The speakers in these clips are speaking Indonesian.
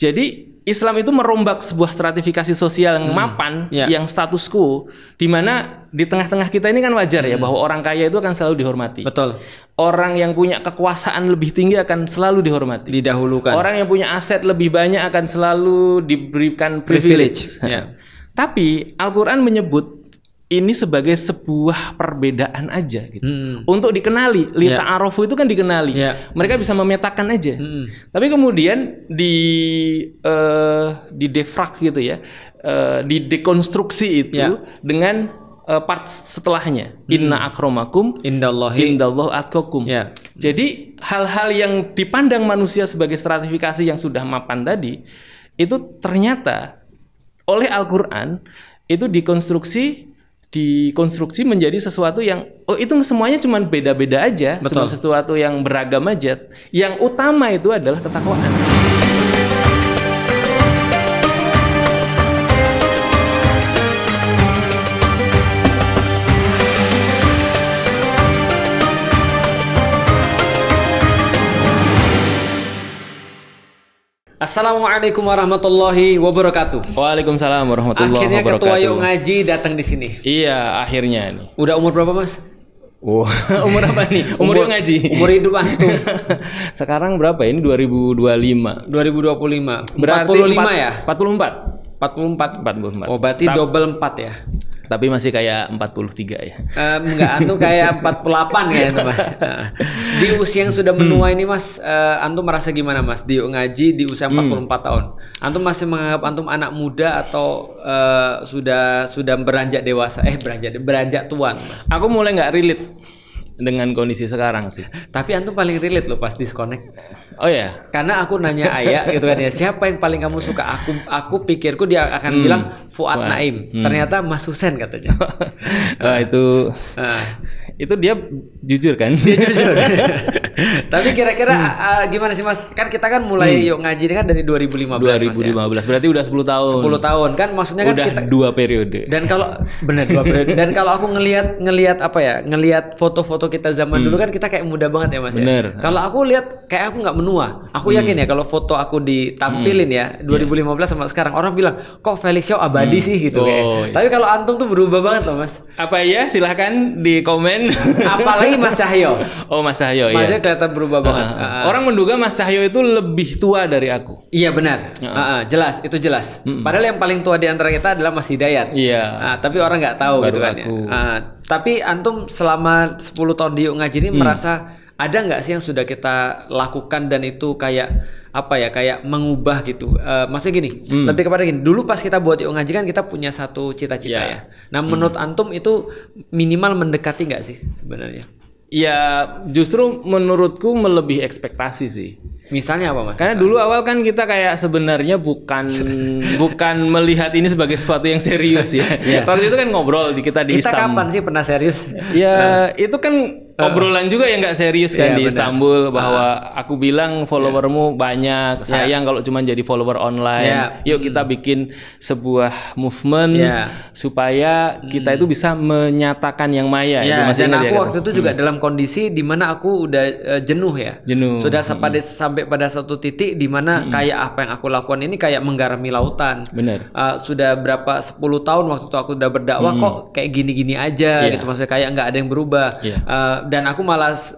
Jadi Islam itu merombak sebuah stratifikasi sosial yang mapan, yang status quo, di mana di tengah-tengah kita ini kan wajar ya bahwa orang kaya itu akan selalu dihormati. Betul. Orang yang punya kekuasaan lebih tinggi akan selalu dihormati. Didahulukan. Orang yang punya aset lebih banyak akan selalu diberikan privilege. Tapi Al-Quran menyebut ini sebagai sebuah perbedaan aja gitu. Untuk dikenali, li ta'arufu itu kan dikenali. Mereka bisa memetakan aja. Tapi kemudian di defrag gitu ya, di dekonstruksi itu dengan part setelahnya. Inna akramakum indallahi atqakum. Jadi hal-hal yang dipandang manusia sebagai stratifikasi yang sudah mapan tadi itu ternyata oleh Al-Quran itu dikonstruksi menjadi sesuatu yang itu semuanya cuma beda-beda aja, cuma sesuatu yang beragam aja. Yang utama itu adalah ketakwaan. Assalamualaikum warahmatullahi wabarakatuh. Waalaikumsalam warahmatullahi Akhirnya wabarakatuh. Ketua Yuk Ngaji datang di sini. Iya, akhirnya nih. Udah umur berapa, Mas? Umur apa nih? Umur Yuk Ngaji. Umur hidup antum. Sekarang berapa? Ini 2025. 2025. Berarti 45 ya? 44. Oh, berarti double 4 ya. Tapi masih kayak 43 ya. Enggak, antum kayak 48 ya itu, Mas. Di usia yang sudah menua ini, Mas, antum merasa gimana, Mas? Di Yuk Ngaji di usia 44 tahun. Antum masih menganggap antum anak muda atau sudah beranjak dewasa? Beranjak tua, Mas. Aku mulai nggak relate dengan kondisi sekarang sih. Tapi antum paling relate loh pas disconnect. Oh ya. Karena aku nanya Ayah gitu kan ya, siapa yang paling kamu suka? Aku pikirku dia akan bilang Fuad Naim. Ternyata Mas Husen katanya. Wah, itu dia jujur kan? Dia jujur. Tapi kira-kira gimana sih, Mas? Kan kita kan mulai Yuk Ngaji ini kan dari 2015. 2015. Mas, ya? Berarti udah 10 tahun. 10 tahun kan maksudnya kan udah kita 2 periode. Dan kalau benar 2 periode. Dan kalau aku ngelihat apa ya? Ngelihat foto-foto kita zaman dulu kan kita kayak muda banget ya, Mas. Bener. Ya? Kalau aku lihat kayak aku nggak menua. Aku yakin ya kalau foto aku ditampilin ya 2015 sama sekarang orang bilang kok Felix Xiao abadi sih gitu kayak. Tapi kalau antum tuh berubah banget loh, Mas. Apa ya? Silahkan di komen. Apalagi Mas Cahyo. Oh, Mas Cahyo ya. Mas Cahyo kelihatan berubah banget. Orang menduga Mas Cahyo itu lebih tua dari aku. Iya benar. Jelas, itu jelas. Padahal yang paling tua di antara kita adalah Mas Hidayat. Iya. Tapi orang nggak tahu baru gitu kan aku. ya. Tapi antum selama 10 tahun di Yuk Ngaji ini merasa ada nggak sih yang sudah kita lakukan dan itu kayak apa ya, kayak mengubah gitu? Maksudnya gini, lebih kepada gini. Dulu pas kita buat Yuk Ngaji kan kita punya satu cita-cita ya. Nah menurut antum itu minimal mendekati nggak sih sebenarnya? Ya justru menurutku melebihi ekspektasi sih. Misalnya apa, Mas? Karena dulu awal kan kita kayak sebenarnya bukan melihat ini sebagai sesuatu yang serius ya. Waktu itu kan ngobrol di kita di Istanbul. Kita kapan sih pernah serius? Ya itu kan obrolan juga yang nggak serius kan di Istanbul bahwa aku bilang followermu banyak, sayang kalau cuma jadi follower online. Yuk kita bikin sebuah movement supaya kita itu bisa menyatakan yang maya. Itu masih dan ingat aku ya, waktu itu juga dalam kondisi di mana aku udah jenuh ya. Sudah sampai pada satu titik di mana kayak apa yang aku lakukan ini kayak menggarami lautan. Bener. Sudah berapa 10 tahun waktu itu aku udah berdakwah kok kayak gini-gini aja gitu, maksudnya kayak nggak ada yang berubah. Dan aku malas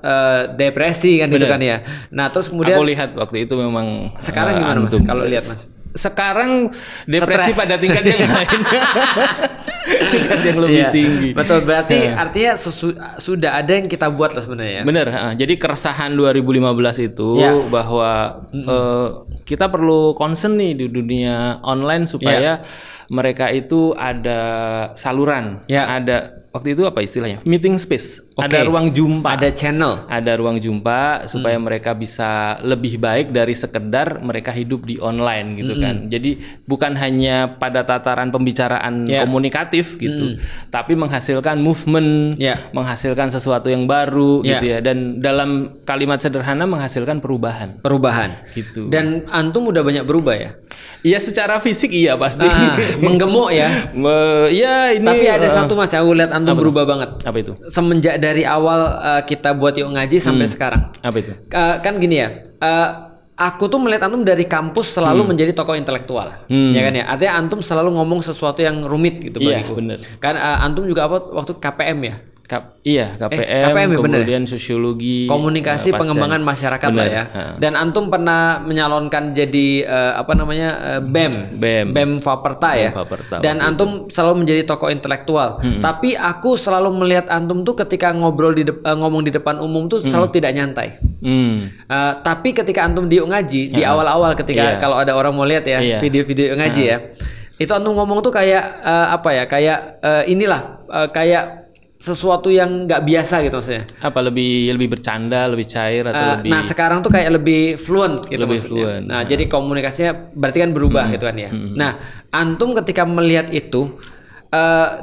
depresi kan gitu kan ya. Nah terus kemudian aku lihat waktu itu memang sekarang gimana, Mas? Kalau lihat, Mas? Sekarang depresi pada tingkat yang lain. Tingkat yang lebih tinggi. Betul, berarti artinya sudah ada yang kita buat lah sebenarnya. Bener. Jadi keresahan 2015 itu bahwa kita perlu concern nih di dunia online supaya mereka itu ada saluran, ada waktu itu apa istilahnya? Meeting space. Ada ruang jumpa. Ada channel. Ada ruang jumpa supaya mereka bisa lebih baik dari sekedar mereka hidup di online gitu kan. Jadi bukan hanya pada tataran pembicaraan komunikatif gitu, tapi menghasilkan movement, menghasilkan sesuatu yang baru gitu ya. Dan dalam kalimat sederhana menghasilkan perubahan. Gitu. Dan antum udah banyak berubah ya? Iya secara fisik iya pasti. Menggemuk ya. Ini. Tapi ada satu, Mas, aku lihat antum berubah banget. Apa itu? Semenjak dari awal kita buat Yuk Ngaji sampai sekarang. Apa itu? Kan gini ya. aku tuh melihat antum dari kampus selalu menjadi tokoh intelektual, ya kan ya. Artinya antum selalu ngomong sesuatu yang rumit gitu bagiku. Bener. Kan antum juga apa waktu KPM ya? KPM ya, kemudian sosiologi, komunikasi pengembangan masyarakat lah ya. Dan antum pernah menyalonkan jadi BEM Faperta ya. Dan antum selalu menjadi tokoh intelektual. Tapi aku selalu melihat antum tuh ketika ngomong di depan umum tuh selalu tidak nyantai. Tapi ketika antum di ngaji di awal-awal ketika kalau ada orang mau lihat ya video-video ngaji ya, itu antum ngomong tuh kayak kayak sesuatu yang nggak biasa gitu maksudnya. Apa lebih bercanda, lebih cair atau lebih? Nah sekarang tuh kayak lebih fluent gitu lebih maksudnya. Fluent. Nah jadi komunikasinya berarti kan berubah gitu kan ya. Nah antum ketika melihat itu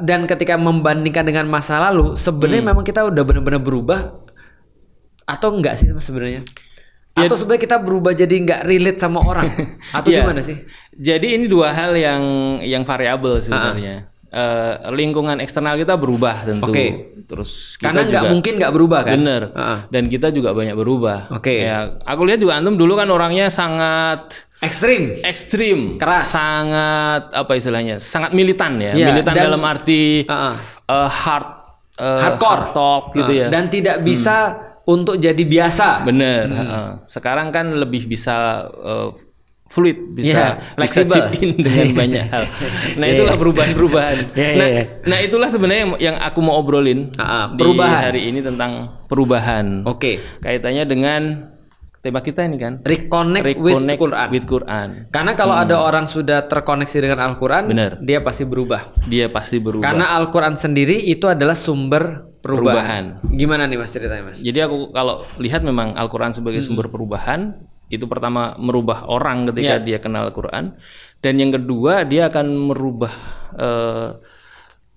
dan ketika membandingkan dengan masa lalu, sebenarnya memang kita udah benar-benar berubah atau enggak sih sebenarnya? Atau sebenarnya kita berubah jadi nggak relate sama orang? Atau gimana sih? Jadi ini dua hal yang variabel sebenarnya. Lingkungan eksternal kita berubah tentu. Terus kita karena nggak mungkin nggak berubah kan? Bener. Dan kita juga banyak berubah. Ya, aku lihat juga antum dulu kan orangnya sangat ekstrim, keras, sangat apa istilahnya, sangat militan ya. Militan dalam arti hardcore talk gitu ya. Dan tidak bisa untuk jadi biasa. Bener. Sekarang kan lebih bisa fluid, bisa chip in dengan banyak hal. Nah itulah perubahan-perubahan. Nah itulah sebenarnya yang aku mau obrolin perubahan di hari ini tentang perubahan. Kaitannya dengan tema kita ini kan. Reconnect with Quran. Karena kalau ada orang sudah terkoneksi dengan Al-Quran, dia pasti berubah. Karena Al-Quran sendiri itu adalah sumber perubahan. Gimana nih mas ceritanya mas? Jadi aku kalau lihat memang Al-Quran sebagai sumber perubahan. Itu pertama merubah orang ketika dia kenal Al-Quran, dan yang kedua dia akan merubah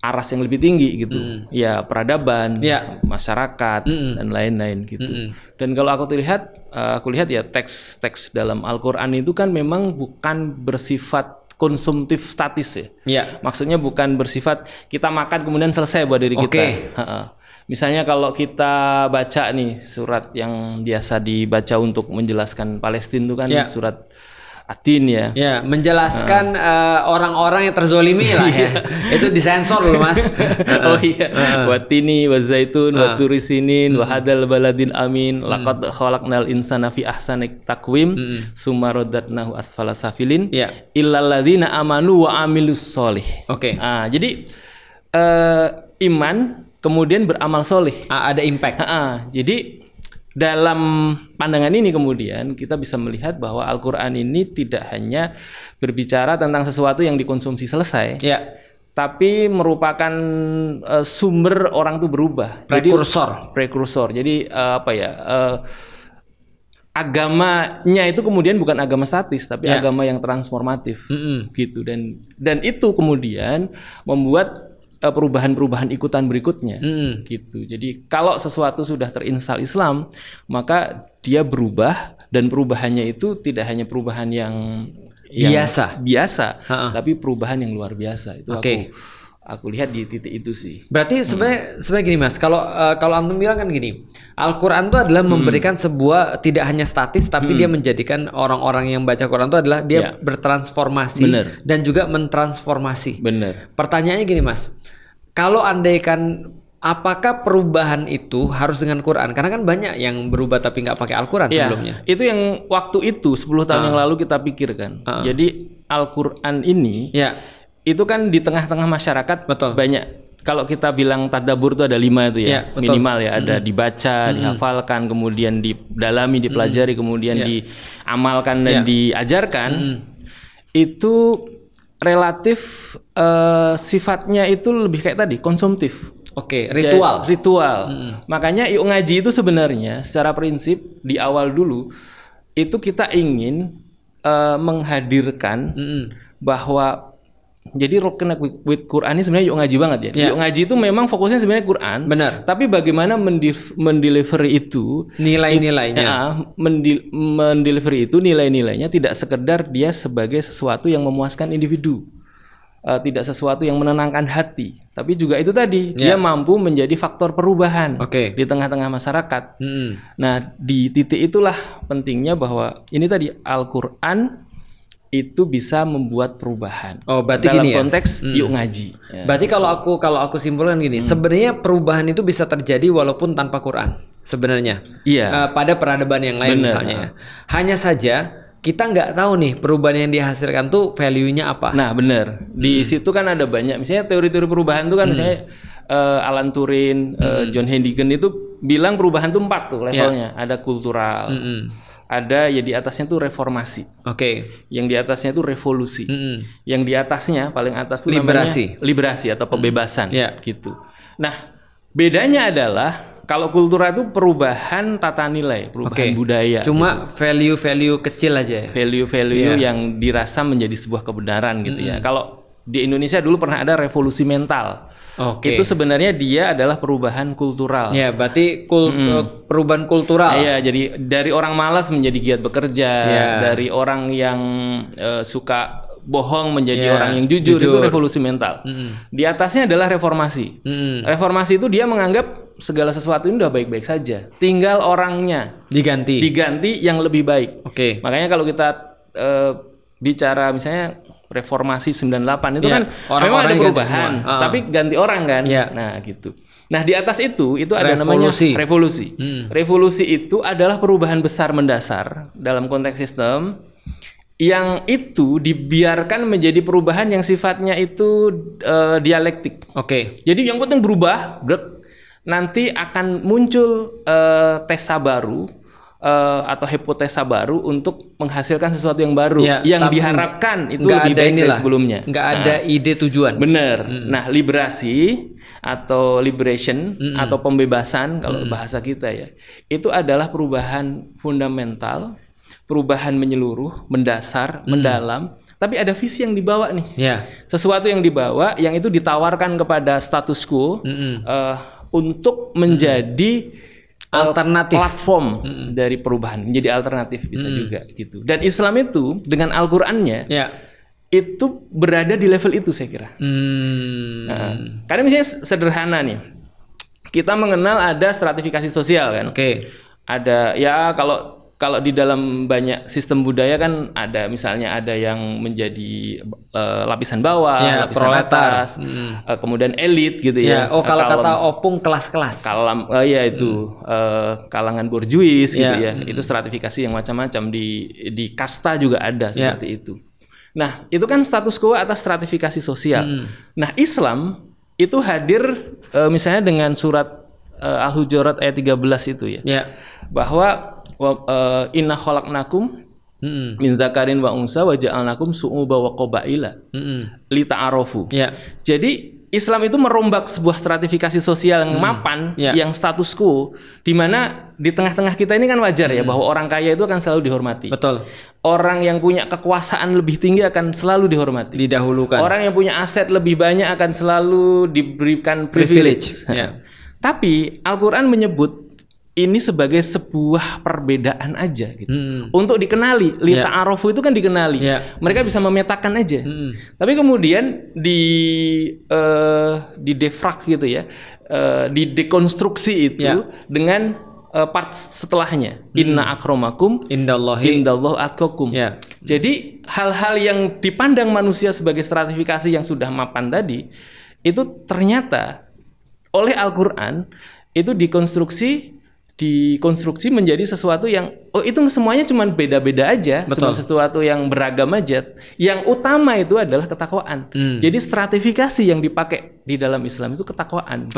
aras yang lebih tinggi gitu, ya peradaban, masyarakat dan lain-lain gitu. Dan kalau aku lihat ya teks-teks dalam Al-Quran itu kan memang bukan bersifat konsumtif statis ya. Maksudnya bukan bersifat kita makan kemudian selesai buat diri kita. Misalnya kalau kita baca nih surat yang biasa dibaca untuk menjelaskan Palestina itu kan surat At-Tin ya. Menjelaskan orang-orang yang terzolimi lah ya. Itu disensor loh mas. Watini wazaitun waturi sinin wahadal baladin amin laqad khalaqnal insana fi ahsani taqwim summa radadnahu asfala safilin illal ladzina amanu wa amilus sholih. Jadi iman kemudian beramal soleh. Ada impact. Jadi dalam pandangan ini kemudian kita bisa melihat bahwa Al-Quran ini tidak hanya berbicara tentang sesuatu yang dikonsumsi selesai, tapi merupakan sumber orang itu berubah. Prekursor. Jadi agamanya itu kemudian bukan agama statis, tapi agama yang transformatif, gitu. Dan itu kemudian membuat perubahan-perubahan ikutan berikutnya, gitu. Jadi kalau sesuatu sudah terinstal Islam, maka dia berubah, dan perubahannya itu tidak hanya perubahan yang biasa, tapi perubahan yang luar biasa. Itu aku lihat di titik itu sih. Berarti sebenarnya gini mas, kalau antum bilang kan gini, Al-Quran itu adalah memberikan sebuah tidak hanya statis, tapi dia menjadikan orang-orang yang baca Quran itu adalah dia bertransformasi dan juga mentransformasi. Pertanyaannya gini mas, kalau andaikan apakah perubahan itu harus dengan Quran? Karena kan banyak yang berubah tapi nggak pakai Al-Quran sebelumnya. Itu yang waktu itu 10 tahun yang lalu kita pikirkan. Jadi Al-Quran ini itu kan di tengah-tengah masyarakat banyak. Kalau kita bilang tadabbur itu ada 5 itu minimal ya. Ada dibaca, dihafalkan, kemudian didalami, dipelajari, kemudian diamalkan dan diajarkan. Itu relatif sifatnya itu lebih kayak tadi konsumtif. Ritual. Makanya yuk ngaji itu sebenarnya secara prinsip di awal dulu itu kita ingin menghadirkan bahwa jadi Reconnect with Quran ini sebenarnya yuk ngaji banget ya. Yuk ngaji itu memang fokusnya sebenarnya Quran. Tapi bagaimana mendelivery itu nilai-nilainya. Mendelivery itu nilai-nilainya tidak sekedar dia sebagai sesuatu yang memuaskan individu. tidak sesuatu yang menenangkan hati, tapi juga itu tadi dia mampu menjadi faktor perubahan di tengah-tengah masyarakat. Nah, di titik itulah pentingnya bahwa ini tadi Al-Qur'an itu bisa membuat perubahan. Oh, berarti dalam gini konteks yuk ngaji. Ya. Berarti kalau aku simpulkan gini, sebenarnya perubahan itu bisa terjadi walaupun tanpa Quran. Sebenarnya. Iya. Pada peradaban yang lain misalnya. Hanya saja kita nggak tahu nih perubahan yang dihasilkan tuh value-nya apa. Nah, benar. Di situ kan ada banyak, misalnya teori-teori perubahan tuh kan misalnya Alan Turing, John Hennigan itu bilang perubahan tuh 4 tuh levelnya. Ada kultural. Ada ya di atasnya tuh reformasi. Yang di atasnya tuh revolusi. Yang di atasnya paling atas tuh namanya liberasi atau pembebasan gitu. Nah, bedanya adalah kalau kultural itu perubahan tata nilai, perubahan budaya. Cuma gitu. Value-value kecil aja ya. Value-value yang dirasa menjadi sebuah kebenaran gitu ya. Kalau di Indonesia dulu pernah ada revolusi mental. Itu sebenarnya dia adalah perubahan kultural. Ya, berarti perubahan kultural. Iya, jadi dari orang malas menjadi giat bekerja, dari orang yang suka bohong menjadi orang yang jujur. Itu revolusi mental. Di atasnya adalah reformasi. Reformasi itu dia menganggap segala sesuatu ini udah baik-baik saja. Tinggal orangnya diganti yang lebih baik. Makanya kalau kita bicara misalnya reformasi 98 itu kan memang ada perubahan, tapi ganti orang kan. Nah, gitu. Nah, di atas itu ada namanya revolusi. Revolusi itu adalah perubahan besar mendasar dalam konteks sistem yang itu dibiarkan menjadi perubahan yang sifatnya itu dialektik. Jadi yang penting berubah, nanti akan muncul tesa baru atau hipotesa baru untuk menghasilkan sesuatu yang baru yang diharapkan itu lebih baik dari sebelumnya. Nggak ada ide tujuan. Bener. Nah, liberasi atau liberation atau pembebasan kalau bahasa kita ya, itu adalah perubahan fundamental, perubahan menyeluruh, mendasar, mendalam. Tapi ada visi yang dibawa nih. Sesuatu yang dibawa yang itu ditawarkan kepada status quo untuk menjadi alternatif platform dari perubahan, menjadi alternatif bisa juga gitu. Dan Islam itu dengan Al-Qur'annya itu berada di level itu saya kira. Nah, karena misalnya sederhana nih, kita mengenal ada stratifikasi sosial kan. Ada ya kalau di dalam banyak sistem budaya kan ada misalnya ada yang menjadi lapisan bawah, lapisan atas, kemudian elit gitu ya. Kalau kata Opung kelas-kelas. Kalangan borjuis gitu ya. Itu stratifikasi yang macam-macam di kasta juga ada seperti itu. Nah, itu kan status quo atas stratifikasi sosial. Nah, Islam itu hadir misalnya dengan surat Al-Hujurat ayat 13 itu ya. Bahwa inna khalaqnakum min dzakarin wa unsa wa ja'alnakum syu'uban wa qabaila lita'arafu. Jadi Islam itu merombak sebuah stratifikasi sosial yang mapan, yang status quo, di mana di tengah-tengah kita ini kan wajar ya bahwa orang kaya itu akan selalu dihormati. Orang yang punya kekuasaan lebih tinggi akan selalu dihormati. Didahulukan. Orang yang punya aset lebih banyak akan selalu diberikan privilege. Tapi Al-Qur'an menyebut ini sebagai sebuah perbedaan aja gitu. Untuk dikenali, lita'arofu itu kan dikenali. Mereka bisa memetakan aja. Tapi kemudian di defrag gitu ya, di dekonstruksi itu dengan part setelahnya. Inna akramakum indallahu atqakum. Jadi hal-hal yang dipandang manusia sebagai stratifikasi yang sudah mapan tadi, itu ternyata oleh Al-Qur'an itu dikonstruksi menjadi sesuatu yang itu semuanya cuma beda-beda aja, cuma sesuatu yang beragam aja. Yang utama itu adalah ketakwaan. Jadi stratifikasi yang dipakai di dalam Islam itu ketakwaan.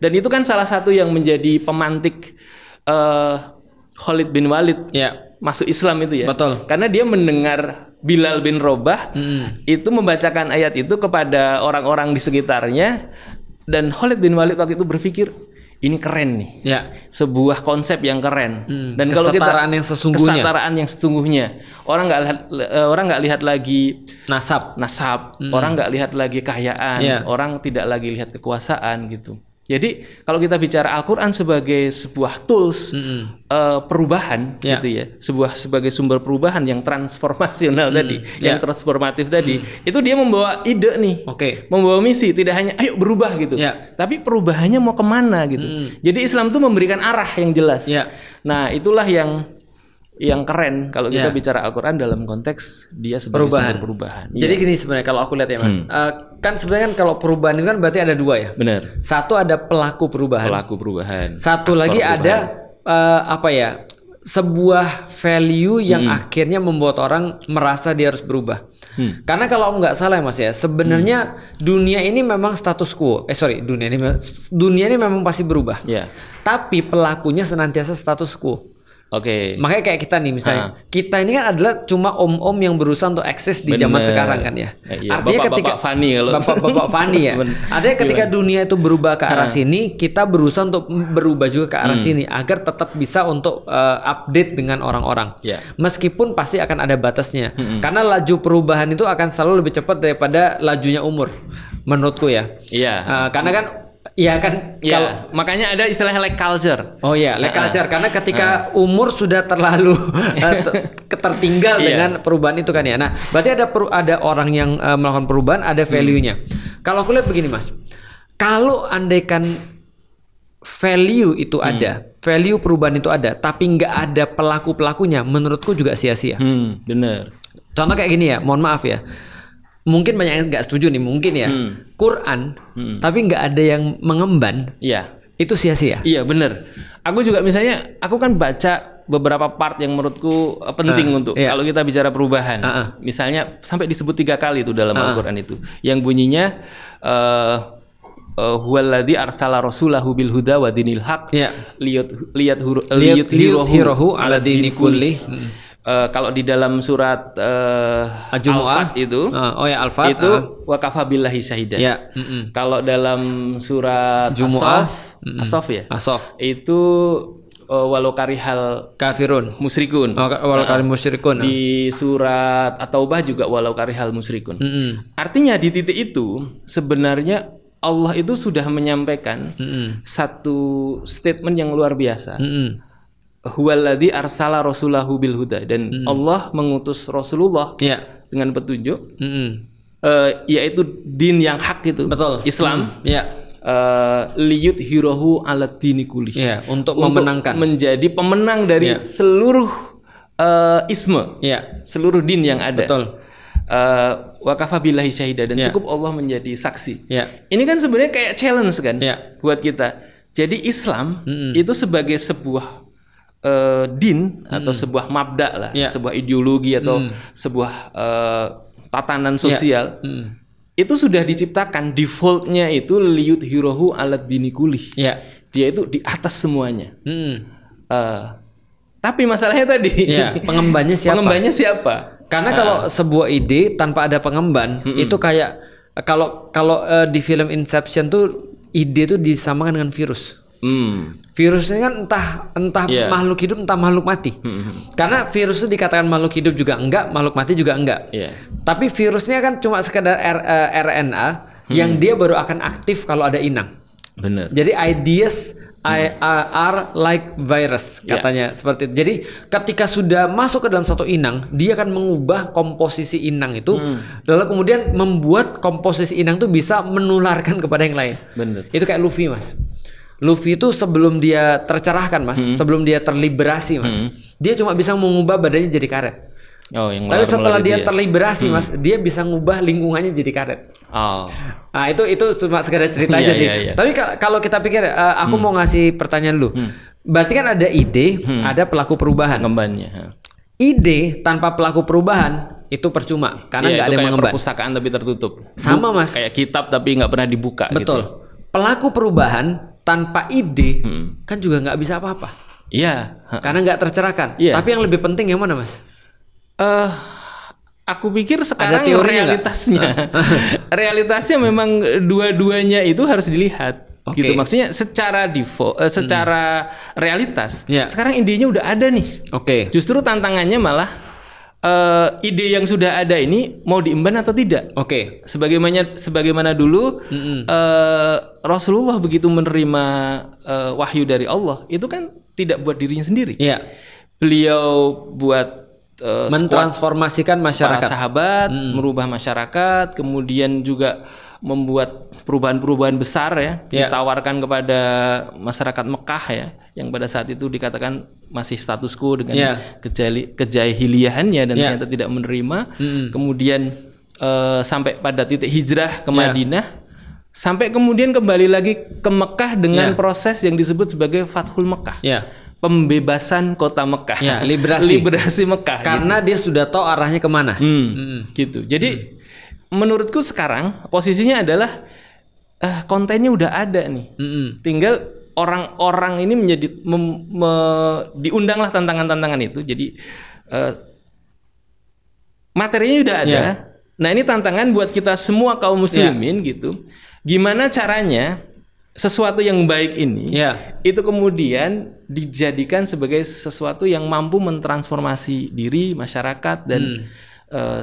Dan itu kan salah satu yang menjadi pemantik Khalid bin Walid masuk Islam itu ya. Karena dia mendengar Bilal bin Rabah itu membacakan ayat itu kepada orang-orang di sekitarnya, dan Khalid bin Walid waktu itu berpikir, ini keren nih, sebuah konsep yang keren. Dan kalau kesetaraan yang sesungguhnya, orang nggak lihat lagi nasab, orang nggak lihat lagi kekayaan, orang tidak lagi lihat kekuasaan gitu. Jadi kalau kita bicara Al-Quran sebagai sebuah tools perubahan, gitu ya, sebagai sumber perubahan yang transformasional tadi, yang transformatif tadi, itu dia membawa ide nih, membawa misi, tidak hanya ayo berubah gitu, tapi perubahannya mau kemana gitu. Jadi Islam tuh memberikan arah yang jelas. Nah itulah yang keren kalau kita bicara Al-Quran dalam konteks dia sebagai sumber perubahan. Jadi gini sebenarnya kalau aku lihat ya Mas, kan sebenarnya kan kalau perubahan itu kan berarti ada dua ya. Benar. Satu ada pelaku perubahan. Satu lagi ada sebuah value yang akhirnya membuat orang merasa dia harus berubah. Karena kalau nggak salah ya Mas ya, sebenarnya dunia ini memang status quo. Dunia ini memang pasti berubah. Tapi pelakunya senantiasa status quo. Makanya kayak kita nih misalnya, kita ini kan adalah cuma om-om yang berusaha untuk eksis di zaman sekarang kan ya. Artinya ketika bapak-bapak Fani ya. Artinya ketika dunia itu berubah ke arah sini, kita berusaha untuk berubah juga ke arah sini agar tetap bisa untuk update dengan orang-orang. Meskipun pasti akan ada batasnya. Karena laju perubahan itu akan selalu lebih cepat daripada lajunya umur, menurutku ya. Karena kan kalau makanya ada istilah lag culture. Lag culture karena ketika umur sudah terlalu tertinggal dengan perubahan itu kan ya. Nah, berarti ada orang yang melakukan perubahan, ada value-nya. Kalau aku lihat begini, Mas. Kalau andaikan value itu ada, value perubahan itu ada, tapi nggak ada pelaku-pelakunya, menurutku juga sia-sia. Bener. Contoh kayak gini ya, mohon maaf ya. Mungkin banyak yang nggak setuju nih, mungkin ya. Quran, tapi nggak ada yang mengemban. Itu sia-sia. Iya bener. Aku juga misalnya, aku kan baca beberapa part yang menurutku penting untuk kalau kita bicara perubahan. Misalnya sampai disebut 3 kali itu dalam Al-Quran itu. Yang bunyinya huwaladzi arsala rasulahu bil huda wa dinil haq liyudhhirahu ala dini kulli. Kalau di dalam surat Al-Fat itu, Al-Fat itu wa kafa billahi syahidan. Kalau dalam surat As-Saff ya, itu walau karihal kafirun musyrikun. Walau karihal musyrikun. Di surat At-Taubah juga walau karihal musyrikun. Artinya di titik itu sebenarnya Allah itu sudah menyampaikan satu statement yang luar biasa. Huwaladzi arsala rasulahu bil huda, dan Allah mengutus Rasulullah dengan petunjuk, yaitu din yang hak itu, Islam, liyudhhirahu ala dini kulli, untuk memenangkan, menjadi pemenang dari seluruh isme, seluruh din yang ada. Wa kafa billahi syahida, dan cukup Allah menjadi saksi. Ini kan sebenarnya kayak challenge kan buat kita. Jadi Islam itu sebagai sebuah din atau sebuah mabda lah, sebuah ideologi atau sebuah tatanan sosial, itu sudah diciptakan, defaultnya itu liyudhhirahu ala dini kulli. Dia itu di atas semuanya. Tapi masalahnya tadi pengembannya siapa? Karena kalau sebuah ide tanpa ada pengemban, itu kayak kalau di film Inception tuh ide tuh disamakan dengan virus. Virusnya kan entah makhluk hidup, entah makhluk mati. Karena virus itu dikatakan makhluk hidup juga enggak, makhluk mati juga enggak. Tapi virusnya kan cuma sekedar RNA yang dia baru akan aktif kalau ada inang. Benar. Jadi ideas are like virus katanya seperti itu. Jadi ketika sudah masuk ke dalam satu inang, dia akan mengubah komposisi inang itu, lalu kemudian membuat komposisi inang itu bisa menularkan kepada yang lain. Benar. Itu kayak Luffy, Mas. Luffy itu sebelum dia tercerahkan, Mas, sebelum dia terliberasi, Mas, dia cuma bisa mengubah badannya jadi karet. Tapi setelah dia terliberasi, Mas, dia bisa ngubah lingkungannya jadi karet. Nah, itu cuma sekedar cerita aja sih. Tapi kalau kita pikir, aku mau ngasih pertanyaan lu. Berarti kan ada ide, ada pelaku perubahan. Pengembannya. Ide tanpa pelaku perubahan itu percuma, karena nggak ada yang mengemban. Perpustakaan tapi tertutup. Sama, Mas. Kayak kitab tapi nggak pernah dibuka. Betul. Gitu. Pelaku perubahan tanpa ide kan juga nggak bisa apa-apa. Karena nggak tercerahkan. Tapi yang lebih penting yang mana, Mas? Aku pikir sekarang realitasnya. Realitasnya memang dua-duanya itu harus dilihat. Gitu. Maksudnya secara secara realitas. Sekarang idenya udah ada nih. Justru tantangannya malah ide yang sudah ada ini mau diemban atau tidak. Oke. Sebagaimana dulu Rasulullah begitu menerima wahyu dari Allah, itu kan tidak buat dirinya sendiri. Iya. Beliau buat mentransformasikan masyarakat, para sahabat, merubah masyarakat, kemudian juga membuat perubahan-perubahan besar ya, ditawarkan kepada masyarakat Mekah ya, yang pada saat itu dikatakan masih status quo dengan kejahiliahannya dan ternyata tidak menerima. Kemudian sampai pada titik hijrah ke Madinah, sampai kemudian kembali lagi ke Mekah dengan proses yang disebut sebagai Fathul Mekah. Pembebasan kota Mekah, liberasi Mekah. Karena dia sudah tahu arahnya kemana. Gitu. Jadi menurutku sekarang posisinya adalah kontennya udah ada nih. Tinggal orang-orang ini menjadi diundanglah tantangan-tantangan itu. Jadi materinya udah ada. Nah ini tantangan buat kita semua kaum muslimin gitu. Gimana caranya sesuatu yang baik ini itu kemudian dijadikan sebagai sesuatu yang mampu mentransformasi diri, masyarakat dan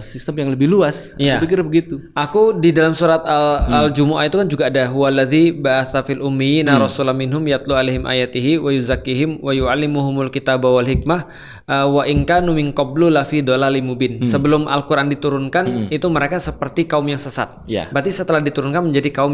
sistem yang lebih luas. Aku pikir begitu. Aku di dalam surat Al-Jumu'ah itu kan juga ada huwaladzi ba'atsa fil ummiyina rasulan minhum yatlu 'alaihim ayatihi wa yuzakkihim wa yu'allimuhumul kitaba wal hikmah wa in kanu min qablu lafi dhalalim mubin. Sebelum Al-Qur'an diturunkan itu mereka seperti kaum yang sesat. Berarti setelah diturunkan menjadi kaum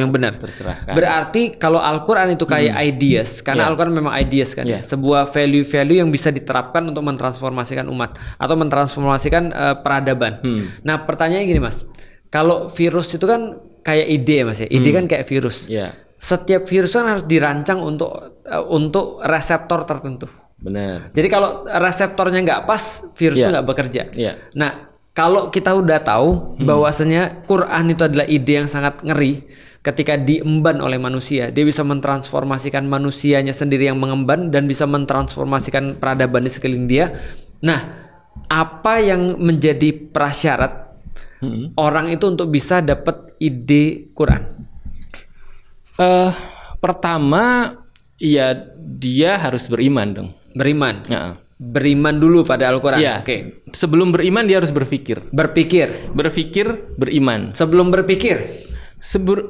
yang benar. Tercerahkan. Berarti kalau Al-Qur'an itu kayak ideas, karena Al-Qur'an memang ideas kan. Sebuah value-value yang bisa diterapkan untuk mentransformasikan umat atau mentransformasikan peradaban. Nah, pertanyaannya gini Mas, kalau virus itu kan kayak ide Mas ya, ide kan kayak virus. Setiap virus kan harus dirancang untuk reseptor tertentu. Benar. Jadi kalau reseptornya nggak pas, virus itu nggak bekerja. Nah, kalau kita udah tahu bahwasanya Quran itu adalah ide yang sangat ngeri, ketika diemban oleh manusia, dia bisa mentransformasikan manusianya sendiri yang mengemban dan bisa mentransformasikan peradaban di sekeliling dia. Nah, apa yang menjadi prasyarat orang itu untuk bisa dapat ide Quran? Pertama, ya dia harus beriman dong. Beriman. Beriman dulu pada Al-Quran. Oke. Sebelum beriman dia harus berpikir. Berpikir, beriman. Sebelum berpikir.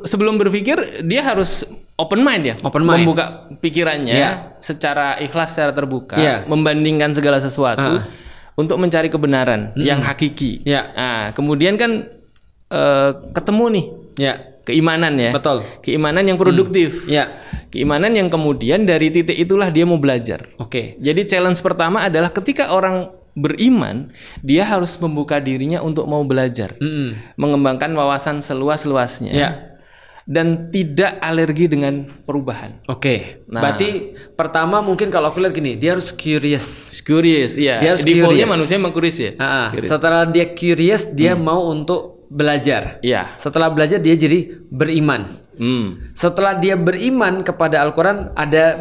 Sebelum berpikir dia harus open mind ya. Membuka pikirannya secara ikhlas, secara terbuka, membandingkan segala sesuatu. Untuk mencari kebenaran yang hakiki. Nah, kemudian kan ketemu nih keimanan ya. Betul. Keimanan yang produktif. Keimanan yang kemudian dari titik itulah dia mau belajar. Jadi challenge pertama adalah ketika orang beriman, dia harus membuka dirinya untuk mau belajar, mengembangkan wawasan seluas-luasnya. Dan tidak alergi dengan perubahan. Nah, berarti pertama mungkin kalau aku lihat gini, dia harus curious. Dia harus defaultnya manusia memang curious ya. Setelah dia curious, dia mau untuk belajar. Setelah belajar dia jadi beriman. Setelah dia beriman kepada Al-Quran,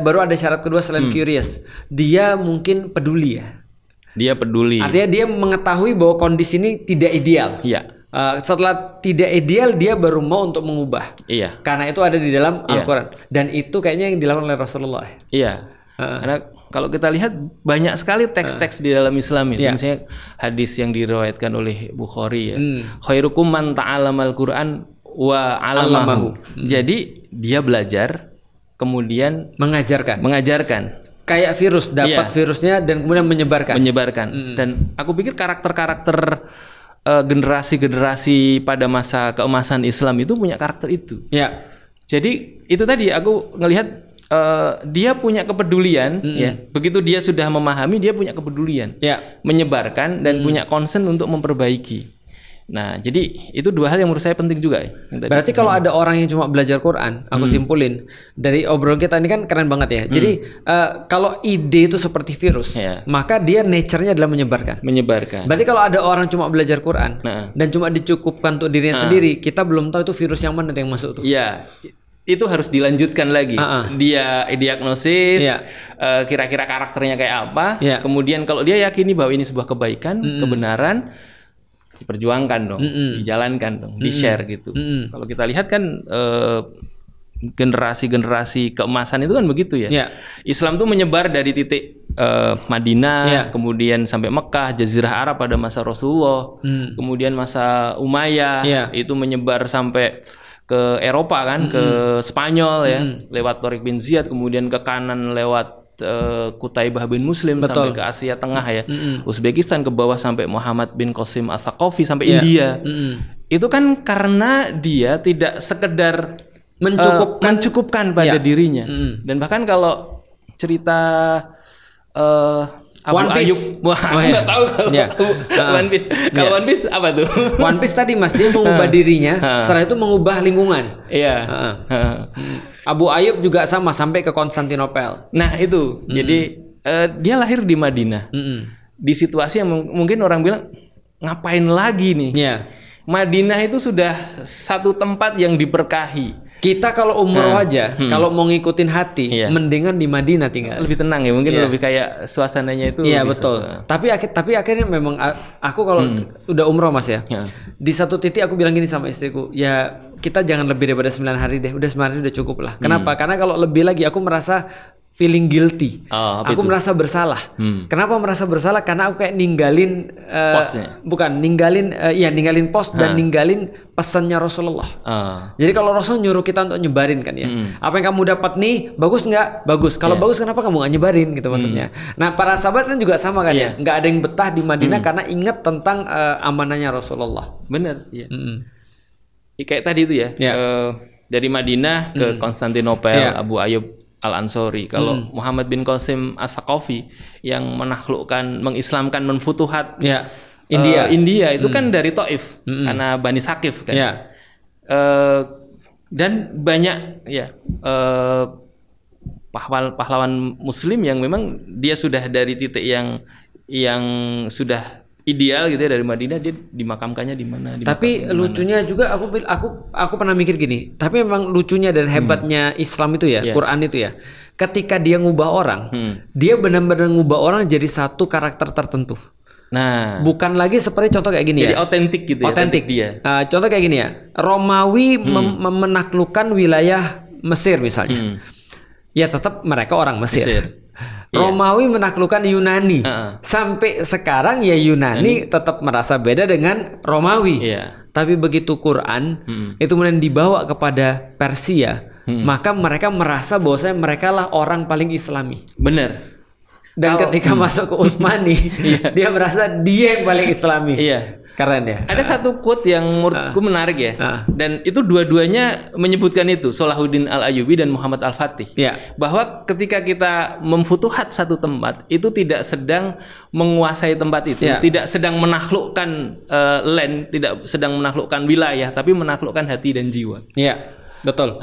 baru ada syarat kedua selain curious. Dia mungkin peduli ya. Dia peduli. Artinya dia mengetahui bahwa kondisi ini tidak ideal. Setelah tidak ideal dia baru mau untuk mengubah. Karena itu ada di dalam Al-Quran. Dan itu kayaknya yang dilakukan oleh Rasulullah. Karena kalau kita lihat banyak sekali teks-teks di dalam Islam itu. Misalnya hadis yang diriwayatkan oleh Bukhari ya. Khairukum man ta'alamal Qur'an wa 'allamahu. Jadi dia belajar kemudian mengajarkan. Kayak virus, dapat virusnya dan kemudian menyebarkan. Dan aku pikir karakter-karakter generasi-generasi pada masa keemasan Islam itu punya karakter itu. Jadi itu tadi aku ngelihat dia punya kepedulian. Begitu dia sudah memahami, dia punya kepedulian, menyebarkan dan punya concern untuk memperbaiki. Nah, jadi itu dua hal yang menurut saya penting juga. Berarti kalau ada orang yang cuma belajar Quran, aku simpulin dari obrolan kita ini kan keren banget ya. Jadi kalau ide itu seperti virus, maka dia nature-nya adalah menyebarkan. Berarti kalau ada orang cuma belajar Quran dan cuma dicukupkan untuk dirinya sendiri, kita belum tahu itu virus yang mana yang masuk tuh. Itu harus dilanjutkan lagi. Dia diagnosis, kira-kira karakternya kayak apa. Kemudian kalau dia yakini bahwa ini sebuah kebaikan, kebenaran, diperjuangkan dong, dijalankan dong, di-share gitu. Kalau kita lihat kan generasi-generasi keemasan itu kan begitu ya. Islam tuh menyebar dari titik Madinah, kemudian sampai Mekah, Jazirah Arab pada masa Rasulullah, kemudian masa Umayyah, itu menyebar sampai ke Eropa kan, ke Spanyol ya, lewat Tariq bin Ziyad, kemudian ke kanan lewat Qutaibah bin Muslim sampai ke Asia Tengah ya, Uzbekistan ke bawah sampai Muhammad bin Qasim Al-Thaqafi sampai India. Itu kan karena dia tidak sekedar mencukupkan pada dirinya, dan bahkan kalau cerita Abu Ayyub, nggak tahu kalau One Piece. Kalau One Piece apa tuh? One Piece tadi Mas, dia mengubah dirinya, setelah itu mengubah lingkungan. Abu Ayyub juga sama sampai ke Konstantinopel. Nah itu, jadi dia lahir di Madinah, di situasi yang mungkin orang bilang ngapain lagi nih? Madinah itu sudah satu tempat yang diberkahi. Kita kalau umroh aja, kalau mau ngikutin hati, mendingan di Madinah tinggal. Lebih tenang ya, mungkin lebih kayak suasananya itu. Iya betul. Tapi akhirnya memang aku kalau udah umroh Mas ya, di satu titik aku bilang gini sama istriku, ya kita jangan lebih daripada 9 hari deh. Udah 9 hari udah cukup lah. Kenapa? Karena kalau lebih lagi aku merasa feeling guilty. Aku merasa bersalah. Kenapa merasa bersalah? Karena aku kayak ninggalin ninggalin pos dan ninggalin pesannya Rasulullah. Jadi kalau Rasul nyuruh kita untuk nyebarin kan ya. Apa yang kamu dapat nih bagus nggak? Bagus. Kalau bagus kenapa kamu nggak nyebarin gitu maksudnya. Nah para sahabat kan juga sama kan ya. Nggak ada yang betah di Madinah karena ingat tentang amanahnya Rasulullah. Bener. Kayak tadi itu ya. Dari Madinah ke Konstantinopel, Abu Ayyub Al-Ansori. Kalau Muhammad bin Qasim As-Saqafi yang menaklukkan, mengislamkan, menfutuhat India itu kan dari Taif karena Bani Saqif kan. Dan banyak pahlawan Muslim yang memang dia sudah dari titik yang sudah ideal gitu ya, dari Madinah dia dimakamkannya di mana. Tapi lucunya juga aku pernah mikir gini. Tapi memang lucunya dan hebatnya Islam itu ya, Quran itu ya. Ketika dia ngubah orang, dia benar-benar ngubah orang jadi satu karakter tertentu. Nah, bukan lagi seperti contoh kayak gini jadi otentik gitu ya. Otentik dia. Contoh kayak gini ya. Romawi menaklukkan wilayah Mesir misalnya. Ya tetap mereka orang Mesir. Romawi menaklukkan Yunani. Sampai sekarang ya Yunani tetap merasa beda dengan Romawi. Tapi begitu Quran itu kemudian dibawa kepada Persia, maka mereka merasa bahwasanya mereka lah orang paling Islami. Bener. Dan ketika masuk ke Utsmani, dia merasa dia yang paling Islami. Keren ya. Ada satu quote yang menurutku menarik ya. Dan itu dua-duanya menyebutkan itu, Salahuddin Al-Ayyubi dan Muhammad Al-Fatih. Bahwa ketika kita memfutuhat satu tempat, itu tidak sedang menguasai tempat itu, tidak sedang menaklukkan land, tidak sedang menaklukkan wilayah, tapi menaklukkan hati dan jiwa. Betul.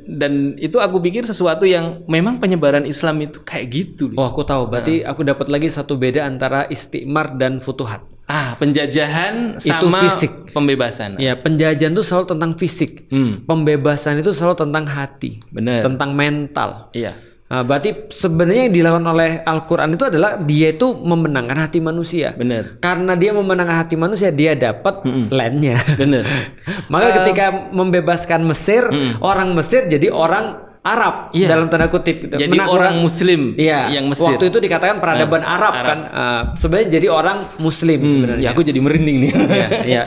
Dan itu aku pikir sesuatu yang memang penyebaran Islam itu kayak gitu. Oh, aku tahu. Berarti aku dapat lagi satu beda antara istikmar dan futuhat. Penjajahan sama itu fisik. Pembebasan. Penjajahan itu selalu tentang fisik. Pembebasan itu selalu tentang hati. Benar. Tentang mental. Berarti sebenarnya yang dilakukan oleh Al-Quran itu adalah dia itu memenangkan hati manusia. Benar. Karena dia memenangkan hati manusia, dia dapat land-nya. Benar. Maka ketika membebaskan Mesir, orang Mesir jadi orang Arab dalam tanda kutip. Jadi orang Muslim yang Mesir. Waktu itu dikatakan peradaban Arab kan. Sebenarnya jadi orang Muslim sebenarnya. Aku jadi merinding nih.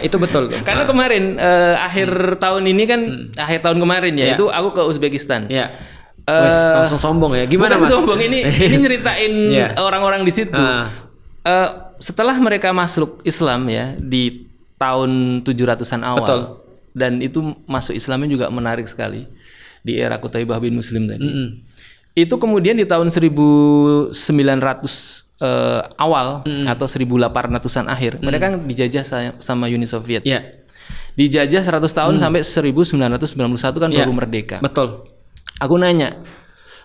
Itu betul. Karena kemarin akhir tahun ini kan, akhir tahun kemarin ya, itu aku ke Uzbekistan. Langsung sombong ya. Gimana Mas? Sombong ini nyeritain orang-orang di situ. Setelah mereka masuk Islam ya di tahun 700-an awal. Betul. Dan itu masuk Islamnya juga menarik sekali di era Qutaibah bin Muslim tadi. Itu kemudian di tahun 1900 awal atau 1800-an akhir, mereka dijajah sama Uni Soviet. Dijajah 100 tahun sampai 1991 kan baru merdeka. Betul. Aku nanya,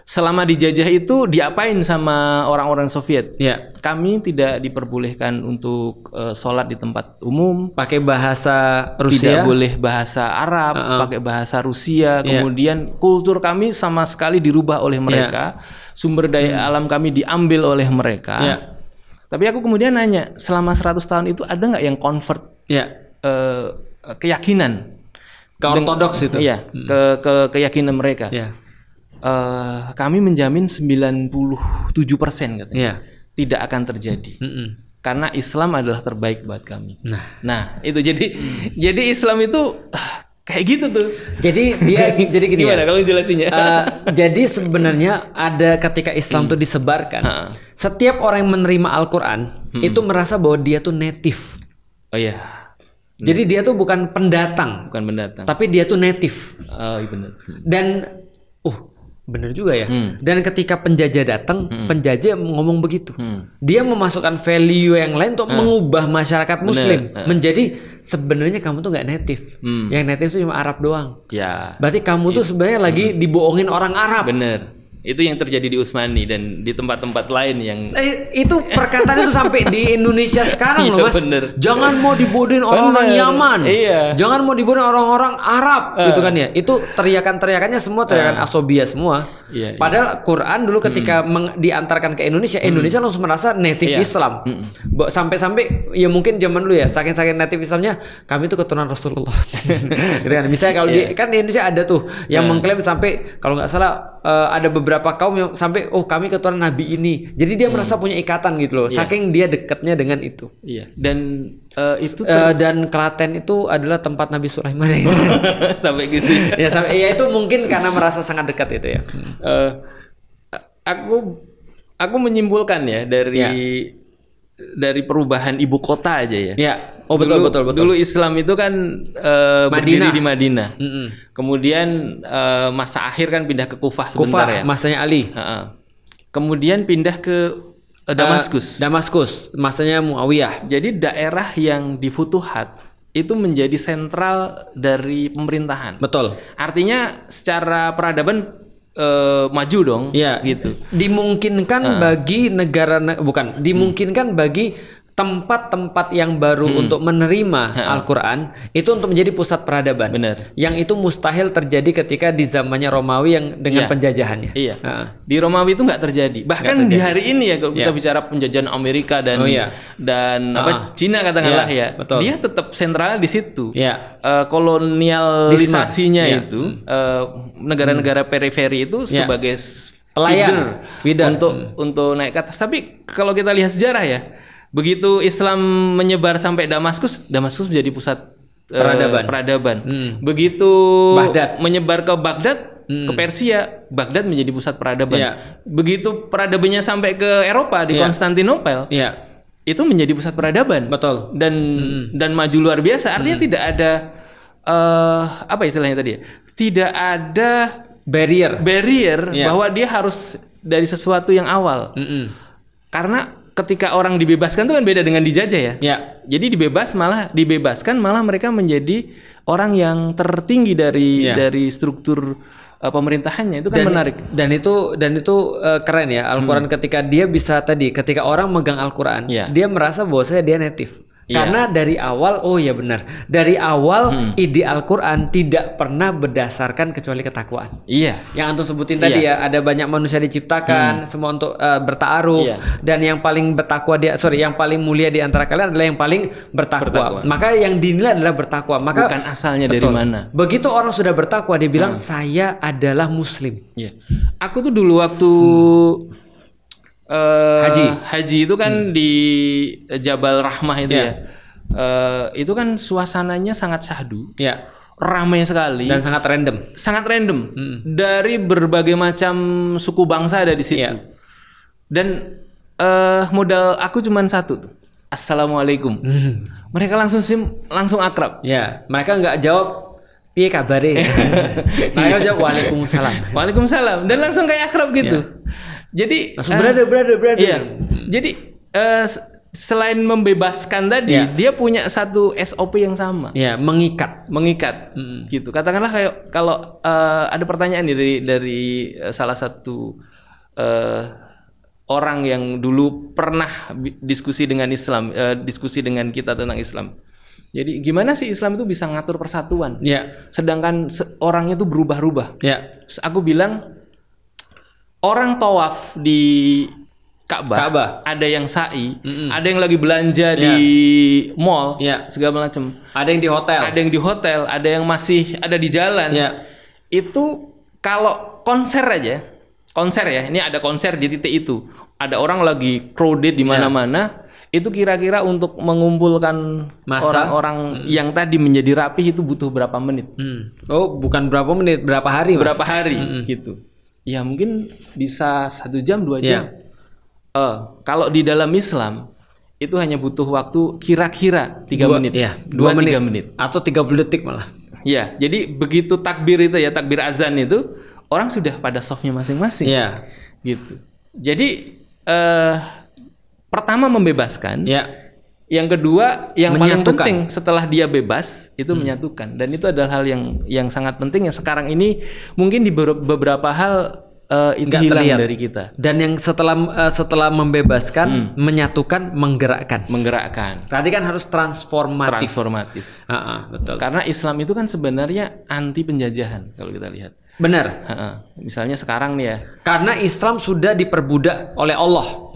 selama dijajah itu diapain sama orang-orang Soviet? Kami tidak diperbolehkan untuk sholat di tempat umum, pakai bahasa Rusia, tidak boleh bahasa Arab, pakai bahasa Rusia. Kemudian kultur kami sama sekali dirubah oleh mereka, sumber daya alam kami diambil oleh mereka. Tapi aku kemudian nanya, selama 100 tahun itu ada nggak yang convert keyakinan? ke ortodoks itu. Iya, ke keyakinan mereka. Iya. Kami menjamin 97% katanya. Iya. Tidak akan terjadi. Karena Islam adalah terbaik buat kami. Nah, itu jadi Islam itu kayak gitu tuh. Jadi gini. Gimana kalau jelasinnya? Jadi sebenarnya ada ketika Islam tuh disebarkan, setiap orang yang menerima Al-Qur'an itu merasa bahwa dia tuh native. Oh iya. Jadi dia tuh bukan pendatang, tapi dia tuh native. Oh iya benar. Dan bener juga ya. Dan ketika penjajah datang, penjajah ngomong begitu. Dia memasukkan value yang lain untuk mengubah masyarakat Muslim menjadi sebenarnya kamu tuh nggak native. Yang native itu cuma Arab doang. Ya. Berarti kamu tuh sebenarnya lagi dibohongin orang Arab. Bener. Itu yang terjadi di Utsmani dan di tempat-tempat lain yang itu perkataan itu sampai di Indonesia sekarang loh Mas. Bener. Jangan mau dibodohin orang-orang Yaman. Jangan mau dibodohin orang-orang Arab gitu kan ya. Itu teriakan-teriakannya semua teriakan asobia semua. Padahal Quran dulu ketika diantarkan ke Indonesia, Indonesia langsung merasa native Islam. Sampai-sampai ya mungkin zaman dulu ya, saking native Islamnya kami itu keturunan Rasulullah. Gitu kan. Misalnya kalau kan di Indonesia ada tuh yang mengklaim sampai kalau nggak salah ada beberapa kaum yang sampai kami keturunan Nabi ini. Jadi dia merasa punya ikatan gitu loh. Saking dia dekatnya dengan itu. Iya. Dan itu dan Klaten itu adalah tempat Nabi Sulaiman. Sampai gitu. Ya itu mungkin karena merasa sangat dekat itu ya. Aku menyimpulkan ya dari perubahan ibu kota aja ya. Ya. Oh betul. Dulu Islam itu kan berdiri di Madinah. Kemudian masa akhir kan pindah ke Kufah sebentar ya. Masanya Ali. Kemudian pindah ke Damaskus, masanya Muawiyah. Jadi daerah yang di Futuhat itu menjadi sentral dari pemerintahan. Betul. Artinya secara peradaban maju dong. Gitu. Dimungkinkan bagi dimungkinkan bagi tempat-tempat yang baru untuk menerima Al-Quran itu untuk menjadi pusat peradaban. Benar. Yang itu mustahil terjadi ketika di zamannya Romawi yang dengan penjajahannya. Iya. Di Romawi itu nggak terjadi. Bahkan di hari ini ya kalau kita bicara penjajahan Amerika dan Cina katakanlah betul. dia tetap sentralnya di situ. Kolonialisasinya itu negara-negara periferi itu sebagai feeder untuk naik ke atas. Tapi kalau kita lihat sejarah ya. Begitu Islam menyebar sampai Damaskus menjadi pusat peradaban. Begitu menyebar ke Baghdad, ke Persia, Baghdad menjadi pusat peradaban. Begitu peradabannya sampai ke Eropa di Konstantinopel, itu menjadi pusat peradaban. Betul. Dan maju luar biasa. Artinya tidak ada apa istilahnya tadi ya? Tidak ada barrier bahwa dia harus dari sesuatu yang awal. Karena ketika orang dibebaskan itu kan beda dengan dijajah ya. Jadi dibebaskan malah mereka menjadi orang yang tertinggi dari struktur pemerintahannya. Itu kan menarik. Dan itu keren ya Al-Qur'an ketika ketika orang megang Al-Qur'an, dia merasa bahwa dia native. Karena dari awal, dari awal ide Al-Quran tidak pernah berdasarkan kecuali ketakwaan. Yang antum sebutin tadi ya, ada banyak manusia diciptakan semua untuk bertaaruf, dan yang paling yang paling mulia di antara kalian adalah yang paling bertakwa. Maka yang dinilai adalah bertakwa. Maka bukan asalnya dari mana. Begitu orang sudah bertakwa, dia bilang saya adalah Muslim. Aku tuh dulu waktu haji itu kan di Jabal Rahmah itu itu kan suasananya sangat syahdu, ramai sekali dan sangat random, dari berbagai macam suku bangsa ada di situ. Dan modal aku cuma satu, assalamualaikum. Mereka langsung akrab. Mereka nggak jawab piye kabare. Mereka jawab waalaikumsalam dan langsung kayak akrab gitu. Jadi brother. Jadi selain membebaskan tadi, dia punya satu SOP yang sama. Mengikat. Gitu. Katakanlah kayak kalau ada pertanyaan dari salah satu orang yang dulu pernah diskusi dengan Islam, diskusi dengan kita tentang Islam. Jadi gimana sih Islam itu bisa ngatur persatuan? Sedangkan orangnya itu berubah-ubah. Terus aku bilang orang tawaf di Ka'bah, ada yang sa'i, ada yang lagi belanja di mall, segala macam. Ada yang di hotel. Ada yang di hotel, ada yang masih ada di jalan. Itu kalau konser aja, konser ya, ini ada konser di titik itu. Ada orang lagi crowded di mana-mana. Itu kira-kira untuk mengumpulkan orang-orang yang tadi menjadi rapih itu butuh berapa menit? Oh, bukan berapa menit, berapa hari, Mas? Berapa hari gitu. Ya mungkin bisa 1 jam, 2 jam. Kalau di dalam Islam itu hanya butuh waktu kira-kira 3 menit. 2-3 menit. Atau 30 detik malah. Ya, jadi begitu takbir itu ya, takbir azan itu, orang sudah pada safnya masing-masing. Gitu. Jadi pertama membebaskan. Yang kedua, yang paling penting setelah dia bebas itu menyatukan. Dan itu adalah hal yang sangat penting yang sekarang ini mungkin di beberapa hal itu hilang terlihat dari kita. Dan yang setelah membebaskan, menyatukan, menggerakkan. Tadi kan harus transformatif. Betul. Karena Islam itu kan sebenarnya anti penjajahan kalau kita lihat. Benar. Misalnya sekarang nih ya. Karena Islam sudah diperbudak oleh Allah.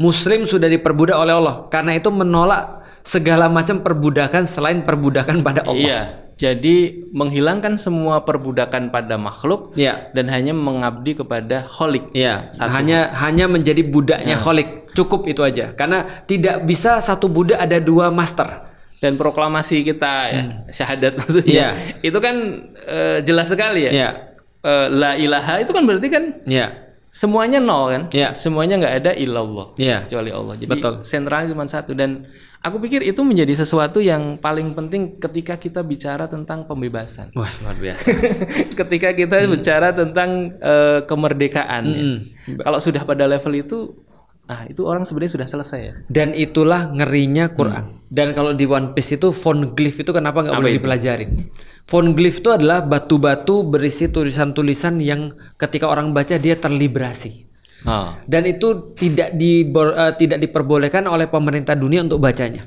Muslim sudah diperbudak oleh Allah. Karena itu menolak segala macam perbudakan selain perbudakan pada Allah. Iya. Jadi menghilangkan semua perbudakan pada makhluk dan hanya mengabdi kepada Kholik. Hanya menjadi budaknya Kholik. Cukup itu aja. Karena tidak bisa satu budak ada 2 master. Dan proklamasi kita syahadat maksudnya. Itu kan jelas sekali ya. La ilaha itu kan berarti kan semuanya nol kan. Semuanya nggak ada illallah kecuali Allah. Jadi sentralnya cuma satu. Dan aku pikir itu menjadi sesuatu yang paling penting ketika kita bicara tentang pembebasan. Wah, luar biasa. Ketika kita bicara tentang kemerdekaan. Kalau sudah pada level itu orang sebenarnya sudah selesai ya. Dan itulah ngerinya Quran. Dan kalau di One Piece itu Poneglyph itu kenapa nggak boleh dipelajari? Poneglyph itu adalah batu-batu berisi tulisan-tulisan yang ketika orang baca dia terliberasi. Dan itu tidak diperbolehkan oleh pemerintah dunia untuk bacanya.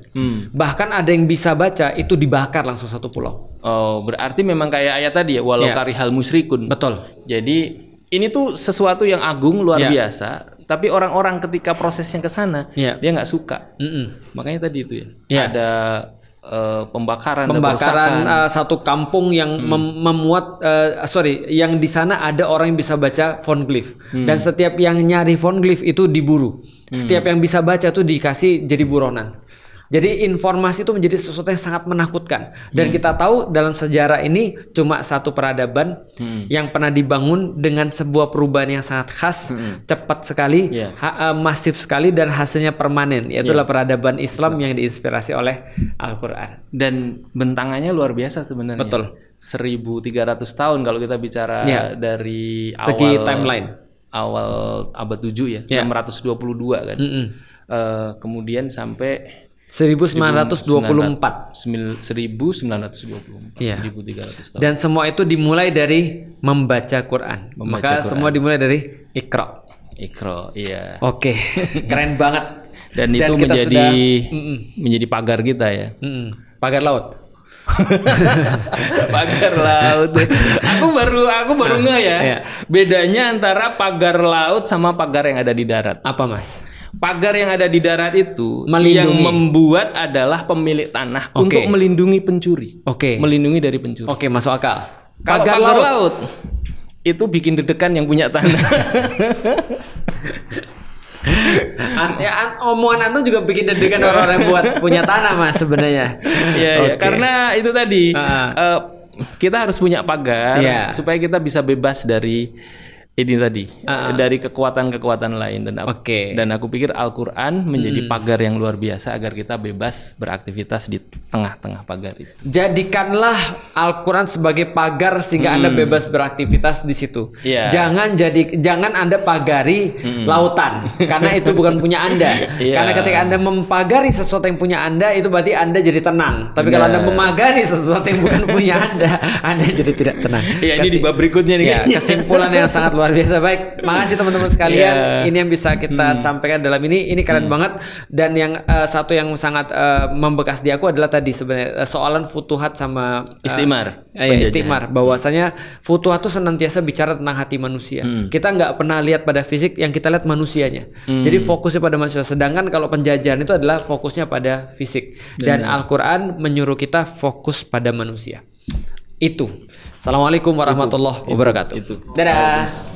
Bahkan ada yang bisa baca itu dibakar langsung satu pulau. Oh, berarti memang kayak ayat tadi ya, walau karihal musyrikun. Betul. Jadi ini tuh sesuatu yang agung luar biasa. Tapi orang-orang ketika prosesnya ke sana dia nggak suka. Makanya tadi itu ya. Ada pembakaran satu kampung yang memuat yang di sana ada orang yang bisa baca Poneglyph. Dan setiap yang nyari Poneglyph itu diburu. Setiap yang bisa baca tuh dikasih jadi buronan. Jadi informasi itu menjadi sesuatu yang sangat menakutkan. Dan kita tahu dalam sejarah ini cuma satu peradaban yang pernah dibangun dengan sebuah perubahan yang sangat khas, cepat sekali, masif sekali, dan hasilnya permanen. Yaitulah peradaban Islam yang diinspirasi oleh Al-Quran. Dan bentangannya luar biasa sebenarnya. Betul. 1.300 tahun kalau kita bicara dari segi timeline. Awal abad 7 ya, 622 kan. Kemudian sampai 1924. 1924. 1300 tahun. Dan semua itu dimulai dari membaca Quran. Maka semua dimulai dari Iqra. Iya. Oke. Keren banget. Dan itu menjadi pagar kita ya. Pagar laut. Pagar laut. Aku baru ngeh ya. Bedanya antara pagar laut sama pagar yang ada di darat. Apa, Mas? Pagar yang ada di darat itu yang membuat adalah pemilik tanah untuk melindungi pencuri. Melindungi dari pencuri. Masuk akal. Pagar laut itu bikin deg-degan yang punya tanah. Omongan antum juga bikin deg-degan orang-orang yang buat punya tanah, Mas, sebenarnya. Iya, karena itu tadi kita harus punya pagar supaya kita bisa bebas dari ini tadi dari kekuatan-kekuatan lain. Dan aku pikir Al-Quran menjadi pagar yang luar biasa agar kita bebas beraktivitas di tengah-tengah pagar itu. Jadikanlah Al-Quran sebagai pagar sehingga Anda bebas beraktivitas di situ. Jangan Anda pagari lautan karena itu bukan punya Anda. Karena ketika Anda mempagari sesuatu yang punya Anda itu berarti Anda jadi tenang. Tapi kalau Anda memagari sesuatu yang bukan punya Anda jadi tidak tenang. Ini di bab berikutnya nih. Kesimpulan yang sangat luar Luar biasa baik. Makasih teman-teman sekalian. Ini yang bisa kita sampaikan dalam ini keren banget. Dan yang satu yang sangat membekas di aku adalah tadi sebenarnya soalan futuhat sama istimar. Istimar. Bahwasanya futuhat itu senantiasa bicara tentang hati manusia. Kita nggak pernah lihat pada fisik, yang kita lihat manusianya. Jadi fokusnya pada manusia. Sedangkan kalau penjajahan itu adalah fokusnya pada fisik. Dan Al-Quran menyuruh kita fokus pada manusia. Itu. Assalamualaikum warahmatullahi wabarakatuh. Dadah.